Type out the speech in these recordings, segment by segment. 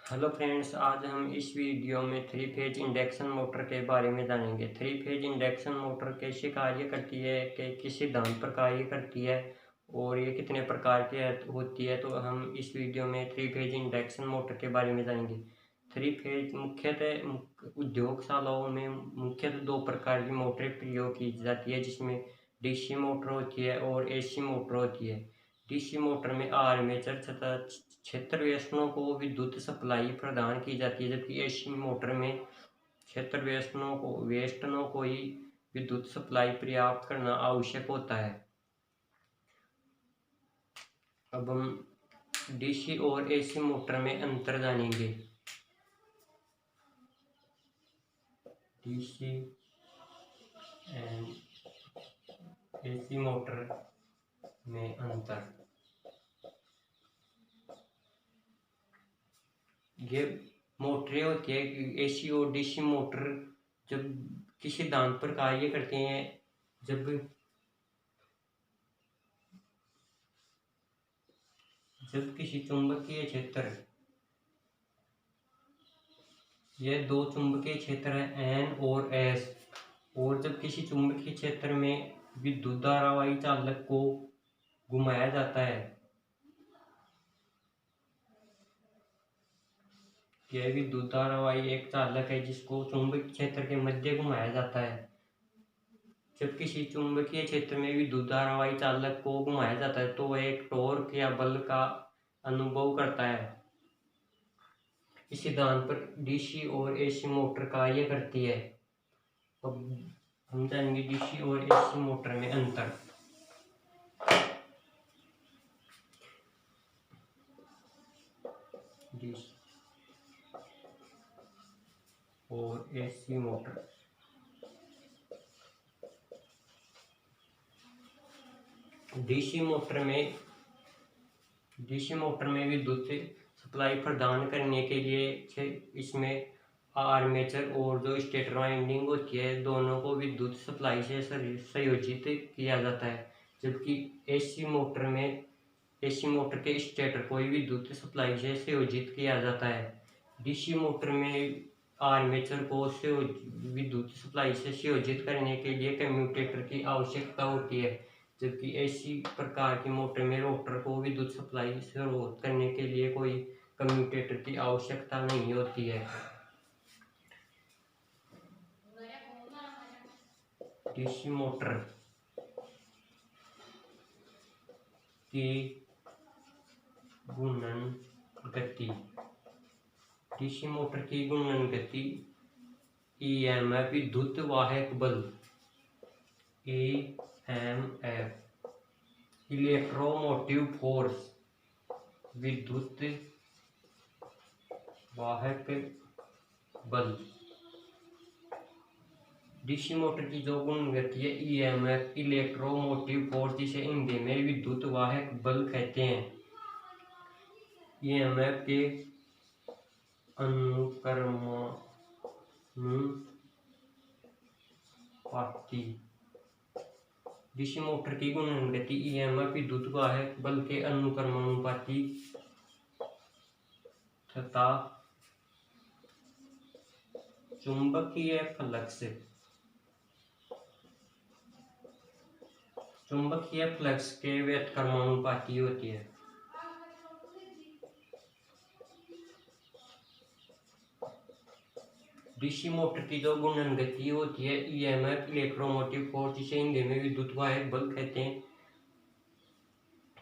Hello friends, आज हम इस वीडियो में थ्री फेज इंडक्शन मोटर के बारे में जानेंगे। थ्री फेज इंडक्शन मोटर कैसे कार्य करती है, किस सिद्धांत पर कार्य करती है और ये कितने प्रकार की होती है, तो हम इस वीडियो में थ्री फेज इंडक्शन मोटर के बारे में जानेंगे। थ्री फेज मुख्यतः उद्योगशालाओं में मुख्यतः दो प्रकार की मोटरें प्रयोग की जाती है, जिसमें डीसी मोटर होती है और एसी मोटर होती है। डीसी मोटर में आर्मेचर तथा क्षेत्र वेष्टनों को विद्युत सप्लाई प्रदान की जाती है, जबकि एसी मोटर में क्षेत्र वेष्टनों को ही विद्युत सप्लाई प्राप्त करना आवश्यक होता है। अब हम डीसी और एसी मोटर में अंतर जानेंगे। डीसी एंड एसी मोटर में अंतर। ये मोटरें होती है एसी और डीसी मोटर जब किस सिद्धांत पर कार्य करते हैं, जब किसी चुंबकीय क्षेत्र, यह दो चुंबकीय क्षेत्र हैं एन और एस, और जब किसी चुंबकीय क्षेत्र में विद्युत धारावाही चालक को घुमाया जाता है, यह विद्युत धारावाही एक चालक है जिसको चुंबकीय क्षेत्र के मध्य घुमाया जाता है। जब किसी चुंबकीय क्षेत्र में विद्युत धारावाही चालक को घुमाया जाता है तो वह एक टॉर्क या बल का अनुभव करता है। इस सिद्धांत पर डीसी और एसी मोटर कार्य करती है। अब हम जानेंगे डीसी और एसी मोटर में अंतर। डीसी और एसी मोटर। डीसी मोटर में विद्युत सप्लाई प्रदान करने के लिए इसमें आर्मेचर और जो स्टेटर वाइंडिंग होती है, दोनों को विद्युत सप्लाई से संयोजित किया जाता है, जबकि एसी मोटर के स्टेटर को ही विद्युत सप्लाई से संयोजित किया जाता है। डीसी मोटर में आर्मेचर को विद्युत सप्लाई से संयोजित करने के लिए कम्यूटेटर की आवश्यकता होती है, जबकि एसी प्रकार की मोटर में रोटर को विद्युत सप्लाई से करने के लिए कोई कम्यूटेटर की आवश्यकता नहीं होती है। डीसी मोटर की घूर्णन गति। डीसी मोटर की घूर्णन गति ईएमएफ विद्युत वाहक बल, ईएमएफ इलेक्ट्रोमोटिव फोर्स विद्युत वाहक बल। डीसी मोटर की जो घूर्णन गति है ईएमएफ इलेक्ट्रोमोटिव फोर्स, जिसे हिंदी में विद्युत वाहक बल कहते हैं। ईएमएफ के अनुक्रमानुपाती। डीसी मोटर की घूर्णन गति ईएमएफ विद्युत वाहक बल के अनुक्रमानुपाती तथा चुंबकीय फ्लक्स के व्युत्क्रमानुपाती होती है। डीसी मोटर की जो घूर्णन गति होती है ईएमएफ इलेक्ट्रोमोटिव फोर्स, जिसे हिंदी में विद्युत वाहक बल कहते हैं,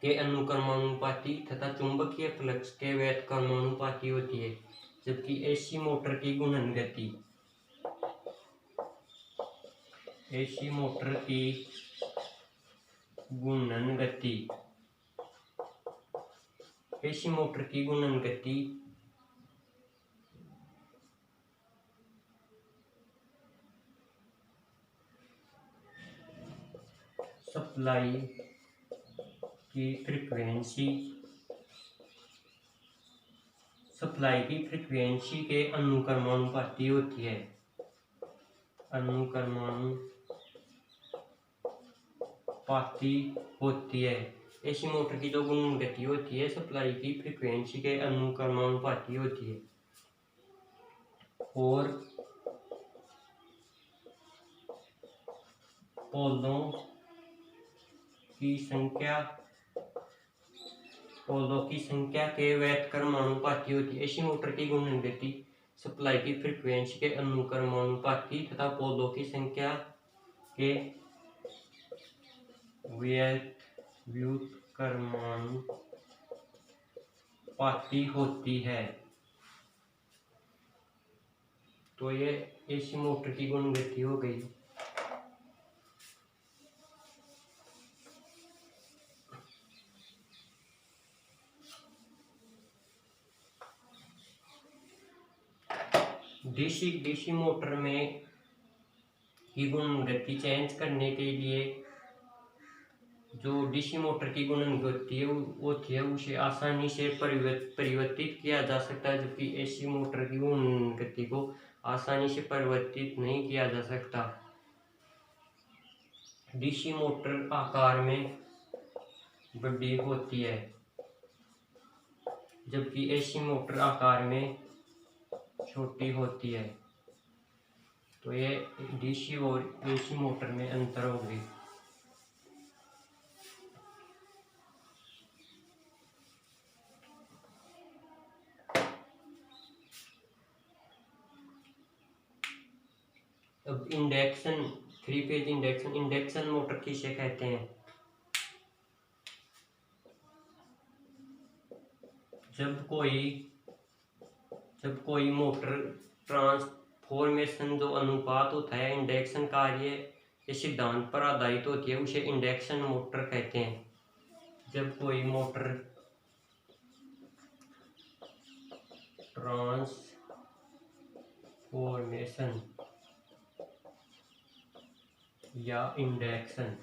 के अनुक्रमानुपाती तथा चुंबकीय फ्लक्स के व्युत्क्रमानुपाती होती है, जबकि एसी मोटर की घूर्णन गति सप्लाई की फ्रीक्वेंसी के अनुक्रमानुपाती होती है। एसी मोटर की जो गुणन गति होती है सप्लाई की फ्रीक्वेंसी के अनुक्रमानुपाती होती है और पोलों की संख्या के व्युत्क्रमानुपाती होती है। एसी मोटर की गुणन गति सप्लाई की फ्रीक्वेंसी के अनुक्रमानुपाती तथा पोलों की संख्या के व्युत्क्रमानुपाती होती है। तो ये एसी मोटर की गुणन गति हो गई। डीसी मोटर में की गुणन गति चेंज करने के लिए जो डीसी मोटर की गुणन गति है होती है उसे आसानी से परिवर्तित किया जा सकता है, जबकि एसी मोटर की गुणन गति को आसानी से परिवर्तित नहीं किया जा सकता। डीसी मोटर आकार में बड़ी होती है जबकि एसी मोटर आकार में छोटी होती है। तो ये डीसी और एसी मोटर में अंतर हो गई। अब इंडक्शन, 3 फेज इंडक्शन मोटर किसे कहते हैं? जब कोई मोटर ट्रांसफॉर्मेशन जो अनुपात होता है इंडक्शन कार्य के सिद्धांत पर आधारित होती है उसे इंडक्शन मोटर कहते हैं। जब कोई मोटर ट्रांसफॉर्मेशन या इंडक्शन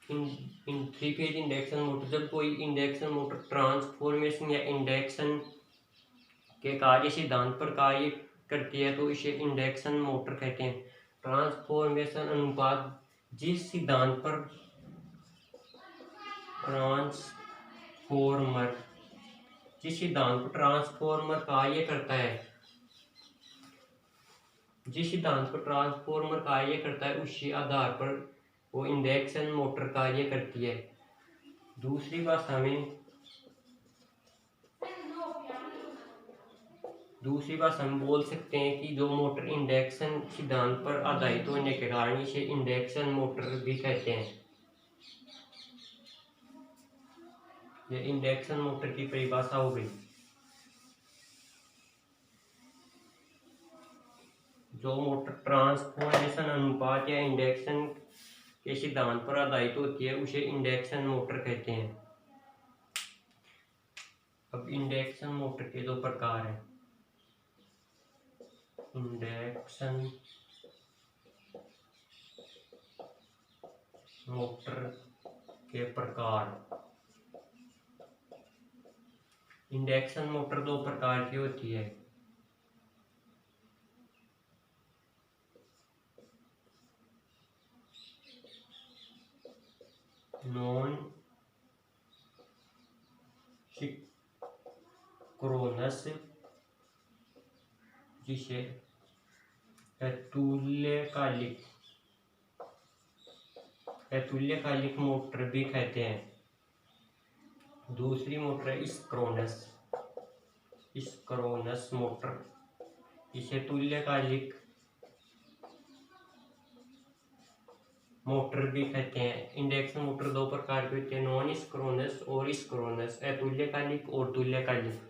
इन 3 फेज इंडक्शन मोटर, जब कोई इंडक्शन मोटर ट्रांसफॉर्मेशन या इंडक्शन के कार्य सिद्धांत पर कार्य करती है तो इसे इंडक्शन मोटर कहते हैं। ट्रांसफॉर्मेशन अनुपात जिस सिद्धांत पर ट्रांसफॉर्मर कार्य करता है उसी आधार पर वो इंडक्शन मोटर कार्य करती है। दूसरी भाषा में बोल सकते हैं कि जो मोटर इंडक्शन सिद्धांत पर आधारित होने के कारण इसे इंडक्शन मोटर भी कहते हैं। यह इंडक्शन मोटर की परिभाषा हो गई। जो मोटर ट्रांसफॉर्मेशन अनुपात या इंडक्शन के सिद्धांत पर आधारित होती है उसे इंडक्शन मोटर कहते हैं। अब इंडक्शन मोटर के दो प्रकार हैं। इंडक्शन मोटर के प्रकार। इंडक्शन मोटर दो प्रकार की होती है। नॉन सिंक्रोनस, जिसे अतुल्यकालिक मोटर भी कहते हैं। दूसरी मोटर है स्क्रोनस मोटर, इसे तुल्यकालिक मोटर भी कहते हैं। इंडक्शन मोटर दो प्रकार के होते हैं, नॉन स्क्रोनस और स्क्रोनस, अतुल्यकालिक और तुल्यकालिक।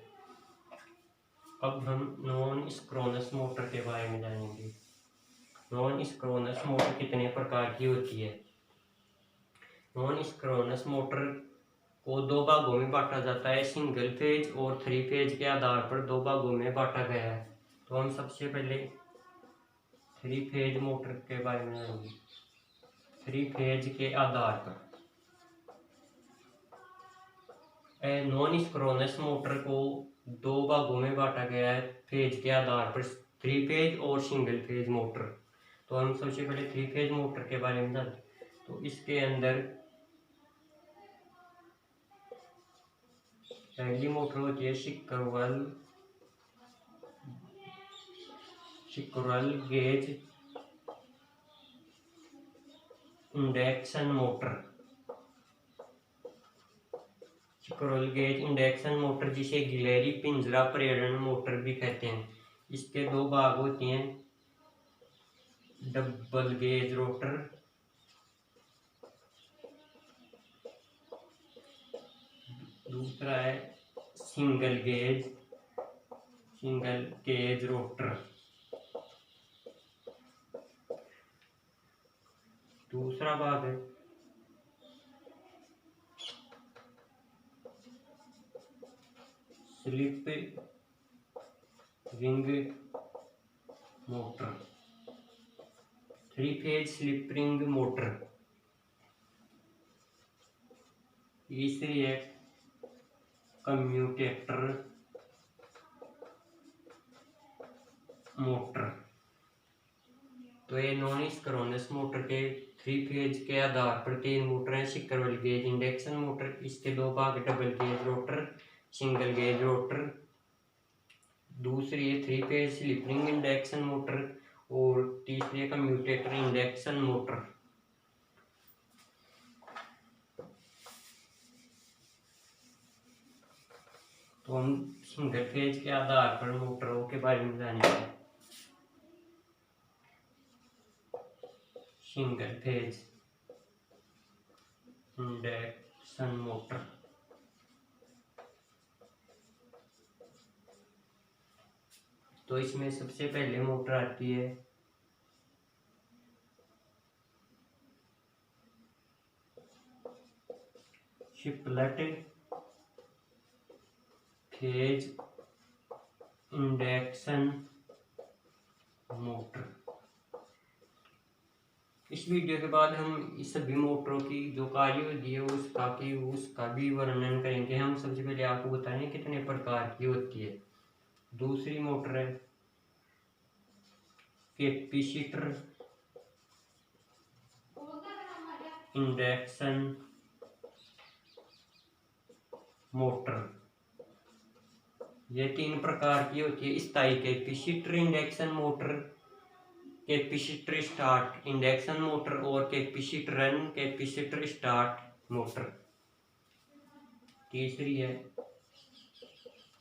अब हम नॉन स्क्रोनस मोटर के बारे में जानेंगे। नॉन स्क्रोनस मोटर कितने प्रकार की होती है? नॉन स्क्रोनस मोटर को दो भागों में बांटा जाता है, सिंगल फेज और 3 फेज के आधार पर दो भागों में बांटा गया है। तो हम सबसे पहले 3 फेज मोटर के बारे में जानेंगे। 3 फेज के आधार पर नॉन स्क्रोनस मोटर को दो भागों में बांटा गया है फेज के आधार पर, 3 फेज और सिंगल फेज मोटर। तो हम सबसे पहले थ्री फेज मोटर के बारे में जानते हैं। तो इसके अंदर पहली मोटर होती है squirrel gauge induction motor. Squirrel gauge induction motor जिसे गिलहरी पिंजरा प्रेरण मोटर भी कहते हैं। इसके दो भाग होते हैं, डबल गेज रोटर दूसरा है सिंगल गेज रोटर। दूसरा भाग है slip ring motor, three phase slip ring motor. तीसरी है कम्यूटेटर मोटर। तो ये नॉन सिंक्रोनस मोटर के थ्री फेज के आधार पर तीन मोटर है। स्क्विरल गेज इंडक्शन मोटर, इसके दो भाग double gauge rotor, single gauge rotor. दूसरी है three phase slip ring induction motor और तीसरी है कम्यूटेटर इंडक्शन मोटर। तो हम सिंगल फेज के आधार पर मोटरों के बारे में जानेंगे। Single phase induction motor. तो इसमें सबसे पहले मोटर आती है स्प्लिट फेज इंडक्शन मोटर। इस वीडियो के बाद हम इस सभी मोटरों की जो कार्यविधि है उसका भी वर्णन करेंगे। हम सबसे पहले आपको बताएंगे कितने प्रकार की होती है। दूसरी मोटर है कैपेसिटर इंडक्शन मोटर। ये तीन प्रकार की होती है। स्थायी capacitor induction motor, capacitor start induction motor और capacitor run capacitor start motor. तीसरी है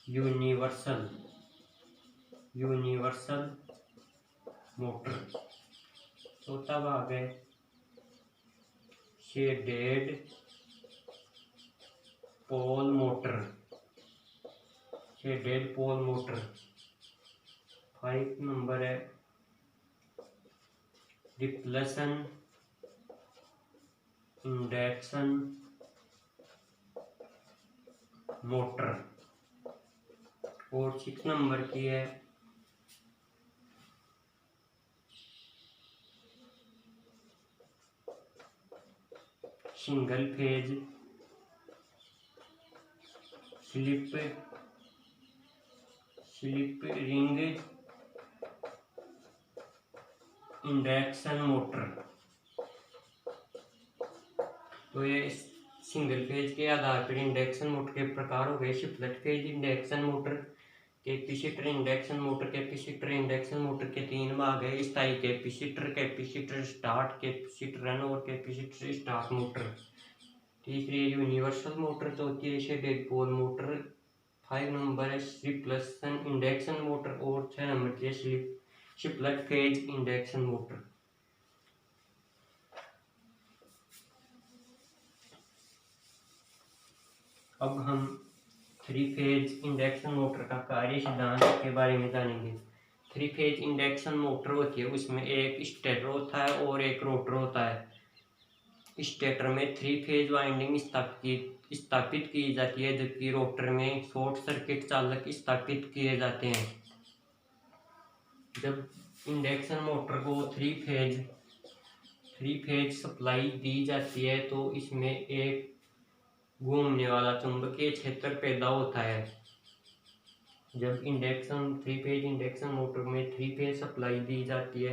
यूनिवर्सल मोटर। चौथा भाग है शेडेड पोल मोटर। 5 नंबर है रिपल्शन इंडक्शन मोटर और 6 नंबर की है single phase slip ring induction motor. तो ये सिंगल फेज के आधार पर इंडक्शन मोटर के प्रकार हो गए। Split phase induction motor, capacitor induction motor. Capacitor induction motor के तीन भाग है, स्थायी कैपेसिटर स्टार्ट कैपेसिटर रन और कैपेसिटर स्टार्ट मोटर। तीसरी है यूनिवर्सल मोटर। चौथी है शेडेड पोल मोटर। 5 नंबर है रिपल्शन इंडक्शन मोटर और 6 नंबर की है स्प्लिट फेज इंडक्शन मोटर। अब हम थ्री फेज इंडक्शन मोटर का कार्य सिद्धांत के बारे में जानेंगे। थ्री फेज इंडक्शन मोटर होती है, उसमें एक स्टेटर होता है और एक रोटर होता है। स्टेटर में थ्री फेज वाइंडिंग स्थापित की जाती है, जबकि रोटर में शॉर्ट सर्किट चालक स्थापित किए जाते हैं। जब इंडक्शन मोटर को थ्री फेज सप्लाई दी जाती है तो इसमें एक घूमने वाला चुंबकीय क्षेत्र पैदा होता है। जब थ्री फेज इंडक्शन मोटर में थ्री फेज सप्लाई दी जाती है